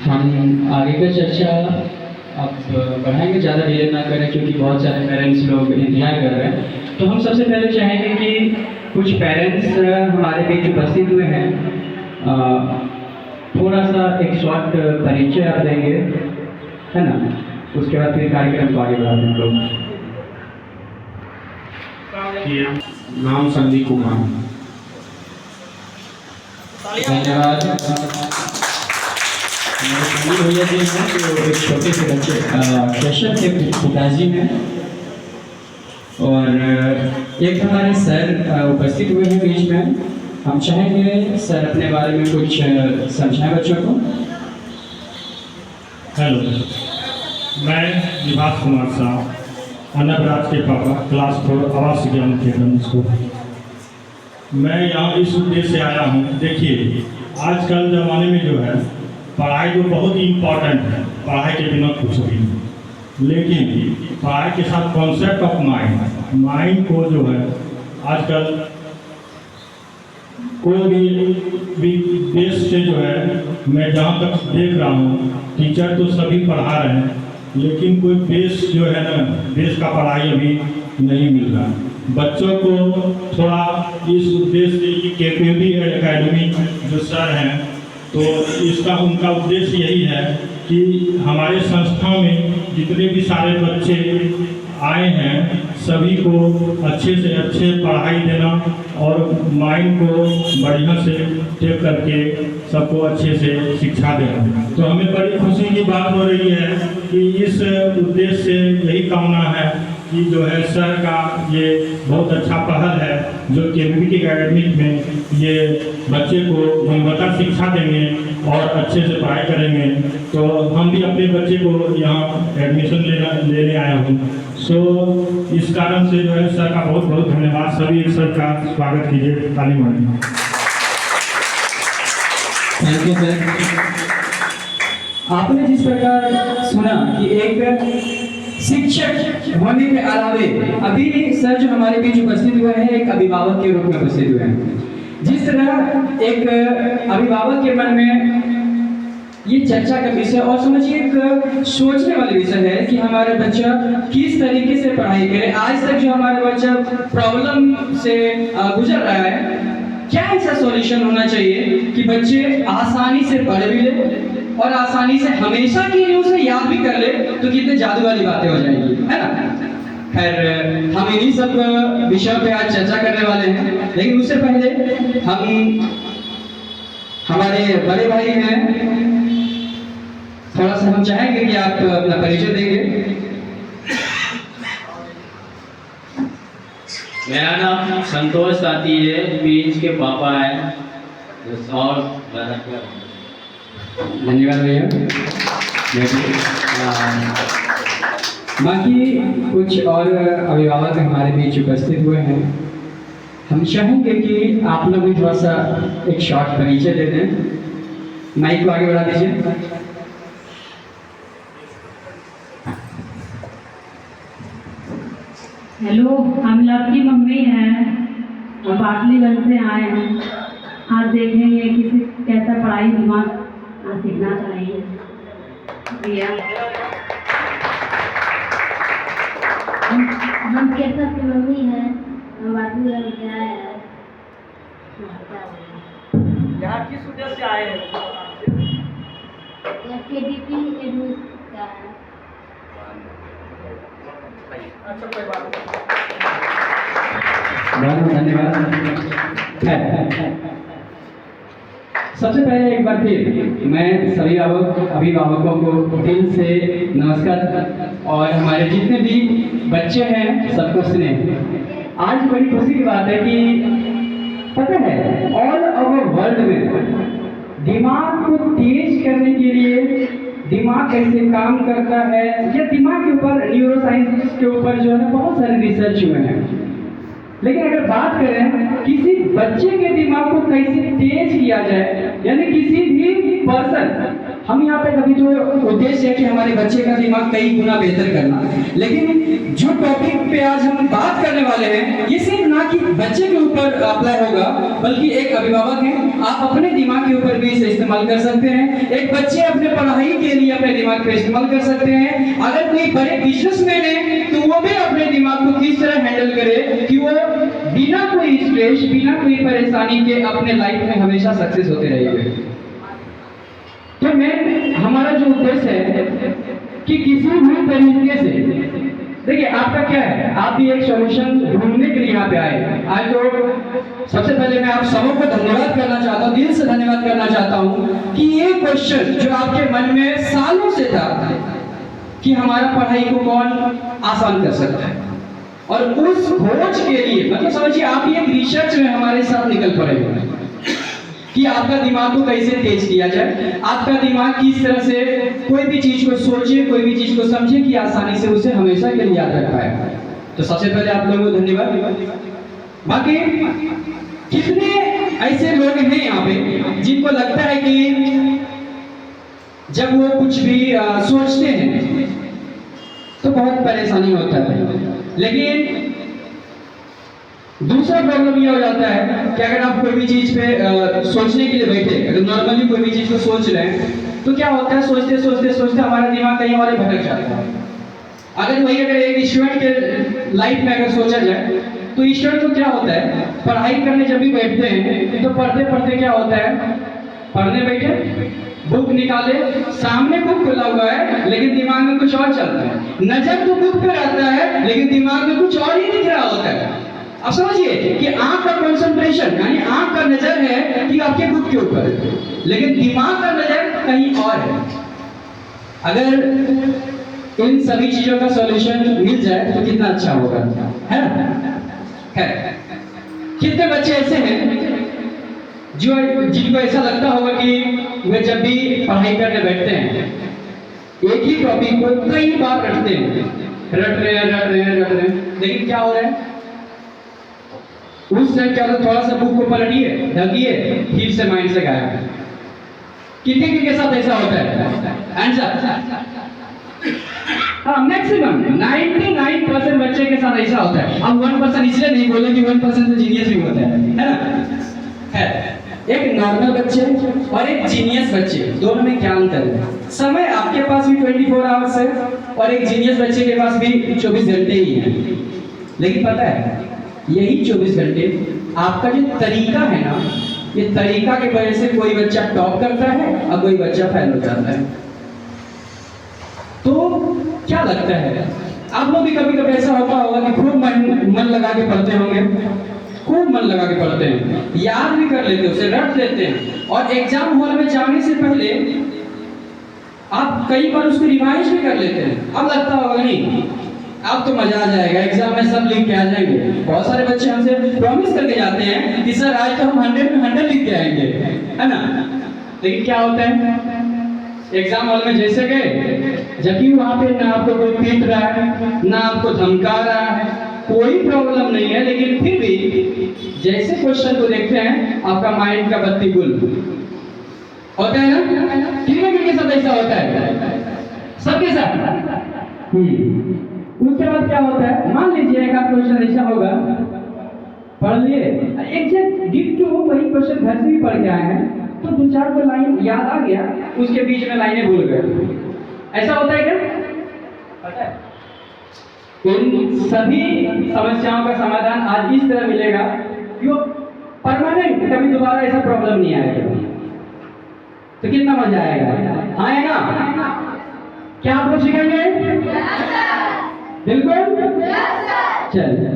हम आगे का चर्चा अब बढ़ाएंगे, ज़्यादा डिले ना करें क्योंकि बहुत सारे पेरेंट्स लोग इंतजार कर रहे हैं। तो हम सबसे पहले चाहेंगे कि कुछ पेरेंट्स हमारे बीच उपस्थित हुए हैं, थोड़ा सा एक शॉर्ट परिचय आप देंगे, है ना? उसके बाद फिर कार्यक्रम को आगे बढ़ाते हैं लोग। नाम संदीप कुमार। धन्यवाद। मेरे भैया जी हैं जो एक छोटे से बच्चे कैशव के पिताजी हैं, और एक हमारे सर उपस्थित हुए हैं बीच में। हम चाहेंगे सर अपने बारे में कुछ समझाएं बच्चों को। हेलो, मैं विभास कुमार साहब, अनबराज के पापा, क्लास 4 आवास ज्ञान केंद्र स्कूल। मैं यहाँ इस उद्देश्य से आया हूँ। देखिए, आजकल ज़माने में जो है पढ़ाई जो बहुत ही इम्पोर्टेंट है, पढ़ाई के बिना कुछ भी नहीं। लेकिन पढ़ाई के साथ कॉन्सेप्ट ऑफ माइंड को जो है आजकल कोई भी देश से जो है, मैं जहाँ तक देख रहा हूँ टीचर तो सभी पढ़ा रहे हैं, लेकिन कोई बेस जो है ना, बेस का पढ़ाई अभी नहीं मिल रहा। बच्चों को थोड़ा इस उद्देश्य से कि केपीबी एकेडमी जो सर हैं, तो इसका उनका उद्देश्य यही है कि हमारे संस्था में जितने भी सारे बच्चे आए हैं सभी को अच्छे से अच्छे पढ़ाई देना और माइंड को बढ़िया से टेक करके सबको अच्छे से शिक्षा देना। तो हमें बड़ी खुशी की बात हो रही है कि इस उद्देश्य से यही कामना है कि जो है सर का ये बहुत अच्छा पहल है जो केपीबी एकेडमी में ये बच्चे को गुणवत्ता शिक्षा देंगे और अच्छे से पढ़ाई करेंगे। तो हम भी अपने बच्चे को यहाँ एडमिशन लेने आया हूँ। सो इस कारण से जो है सर का बहुत बहुत धन्यवाद। सभी सर का स्वागत कीजिए, ताली मारिए। Thank you sir. आपने जिस प्रकार सुना कि एक शिक्षक होने के अलावे अभी सर जो हमारे बीच उपस्थित हुए हैं एक अभिभावक के रूप में उपस्थित हुए हैं। जिस तरह एक अभिभावक के मन में ये चर्चा का विषय और समझिए एक सोचने वाले विषय है कि हमारा बच्चा किस तरीके से पढ़ाई करे। आज तक जो हमारा बच्चा प्रॉब्लम से गुजर रहा है, क्या ऐसा सॉल्यूशन होना चाहिए कि बच्चे आसानी से पढ़ भी ले और आसानी से हमेशा के लिए उसे याद भी कर ले, तो कितने जादू वाली बातें हो जाएंगी, है ना? खैर, हम इन्हीं सब विषयों पे आज चर्चा करने वाले हैं, लेकिन उससे पहले हम हमारे बड़े भाई हैं, थोड़ा सा हम चाहेंगे कि आप अपना परिचय देंगे। मेरा नाम संतोष साथी है, बीज के पापा है और धन्यवाद भैया। बाकी कुछ और अभिभावक हमारे बीच उपस्थित हुए हैं। हम चाहेंगे कि आप लोग भी थोड़ा सा एक शॉर्ट परिचय दे दें। माइक को आगे बढ़ा दीजिए। हेलो, हम आपकी मम्मी हैं और पाटलीगंज से आए हैं। आज देखेंगे किसी कैसा पढ़ाई दिमाग सीखना चाहिए भैया। हम कैसा की मम्मी है, हम पाटलीगंज से आए हैं। यहाँ किस उद्देश्य से आए हैं? केपीबी एडमिशन का है। अच्छा, कोई बात बहुत धन्यवाद। सबसे पहले एक बार फिर मैं सभी अभिभावकों को दिल से नमस्कार और हमारे जितने भी बच्चे हैं सबको स्नेह। आज बड़ी खुशी की बात है कि पता है ऑल ओवर वर्ल्ड में दिमाग को तेज करने के लिए दिमाग कैसे काम करता है या दिमाग के ऊपर न्यूरोसाइंस के ऊपर जो है बहुत सारे रिसर्च हुए हैं। लेकिन अगर बात करें किसी बच्चे के दिमाग को कैसे तेज किया जाए, यानी किसी भी पर्सन हम यहाँ पे कभी तो उद्देश्य है कि हमारे बच्चे का दिमाग कई गुना बेहतर करना, लेकिन जो टॉपिक पे आज हम बात करने वाले हैं ये सिर्फ ना कि बच्चे के ऊपर अप्लाई होगा, बल्कि एक अभिभावक है, आप अपने दिमाग के ऊपर भी इसे इस्तेमाल कर सकते हैं। एक बच्चे अपने पढ़ाई के लिए अपने दिमाग पे इस्तेमाल कर सकते हैं। अगर कोई बड़े बिजनेसमैन है तो वो भी अपने दिमाग को किस तरह हैंडल करे कि वो बिना कोई स्ट्रेस, बिना कोई परेशानी के अपने लाइफ में हमेशा सक्सेस होते रहेंगे। तो मैं हमारा जो उद्देश्य है कि किसी भी तरीके से, देखिए आपका क्या है, आप भी एक सॉल्यूशन ढूंढने के लिए यहाँ पे आए। आज तो सबसे पहले मैं आप सबों को धन्यवाद करना चाहता हूँ, दिल से धन्यवाद करना चाहता हूँ कि ये क्वेश्चन जो आपके मन में सालों से था कि हमारा पढ़ाई को कौन आसान कर सकता है, और उस खोज के लिए मतलब समझिए आप ये एक रिसर्च में हमारे साथ निकल पड़े हुए कि आपका दिमाग को कैसे तेज किया जाए, आपका दिमाग किस तरह से कोई भी चीज को सोचे, कोई भी चीज को समझे कि आसानी से उसे हमेशा के लिए याद रख पाए। तो सबसे पहले आप लोगों को धन्यवाद। बाकी कितने ऐसे लोग हैं यहाँ पे जिनको लगता है कि जब वो कुछ भी सोचते हैं तो बहुत परेशानी होता है, लेकिन दूसरा प्रॉब्लम ये हो जाता है कि अगर आप कोई भी चीज पे सोचने के लिए बैठे, अगर नॉर्मली कोई भी चीज को सोच रहे हैं तो क्या होता है, सोचते सोचते सोचते हमारा दिमाग कहीं और भटक जाता है। अगर एक स्टूडेंट के लाइफ में अगर सोचा जाए तो स्टूडेंट को क्या होता है, पढ़ाई करने जब भी बैठते हैं तो पढ़ते पढ़ते क्या होता है, पढ़ने बैठे, बुक निकाले, सामने बुक खुला हुआ है लेकिन दिमाग में कुछ और चलता है, नजर तो बुक पे रहता है लेकिन दिमाग में कुछ और ही दिख रहा होता है। अब समझिए कि आंख का कंसंट्रेशन यानी आंख का नजर है कि आपके बुक के ऊपर, लेकिन दिमाग का नजर कहीं और है। अगर इन सभी चीजों का सॉल्यूशन मिल जाए तो कितना अच्छा होगा, है ना? कितने बच्चे ऐसे हैं जो जिनको ऐसा लगता होगा कि वे जब भी पढ़ाई करने बैठते हैं एक ही टॉपिक को कई बार रटते हैं, रट रहे हैं, लेकिन क्या हो रहा है, उस टाइम क्या होता है, थोड़ा सा बुक को पलटिए, ढकिए, फिर से माइंड से गायब। कितने के साथ ऐसा होता है आंसर? हाँ, मैक्सिमम 99% बच्चे के साथ ऐसा होता है। अब 1% इसलिए नहीं बोले कि 1% तो जीनियस भी होता है ना? है एक नॉर्मल बच्चे और एक जीनियस बच्चे, दोनों में क्या अंतर है? समय आपके पास भी 24 आवर्स है और एक जीनियस बच्चे के पास भी 24 घंटे ही है, लेकिन पता है यही 24 घंटे आपका जो तरीका है ना, ये तरीका की वजह से कोई बच्चा टॉप करता है और कोई बच्चा फेल हो जाता है। तो क्या लगता है आप लोग भी कभी कभी ऐसा होता होगा कि खूब मन लगा के पढ़ते होंगे, खूब मन लगा के पढ़ते हैं, याद भी कर लेते हैं, उसे रट लेते हैं, और एग्जाम हॉल में जाने से पहले आप कई बार उसको रिवाइज भी कर लेते हैं। अब लगता होगा नहीं अब तो मजा आ जाएगा, एग्जाम में सब लिख के आ जाएंगे। बहुत सारे बच्चे हमसे प्रॉमिस करके जाते हैं कि सर आज तो हम 100 में 100 लिख के आएंगे, है ना? लेकिन क्या होता है, एग्जाम हॉल में जैसे गए, जबकि वहां पे ना आपको कोई पीट रहा है, ना आपको धमका रहा है, कोई प्रॉब्लम नहीं है, लेकिन फिर भी जैसे क्वेश्चन को देखते हैं आपका माइंड का बत्ती गुल होता है ना? कितने साथ ऐसा होता है? सबके साथ। उसके बाद क्या होता है, मान लीजिए एक क्वेश्चन ऐसा होगा, पढ़ लिए एग्जैक्ट डिट्टो वही क्वेश्चन घर से भी पढ़ के आए हैं, तो 2-4 को लाइन याद आ गया, उसके बीच में लाइनें भूल गए। ऐसा होता है क्या? पता है? इन सभी समस्याओं का समाधान आज इस तरह मिलेगा कि वो परमानेंट, कभी दोबारा ऐसा प्रॉब्लम नहीं आएगा। तो कितना मजा आएगा, आएगा? क्या आप लोग सीखेंगे? बिल्कुल, चलिए।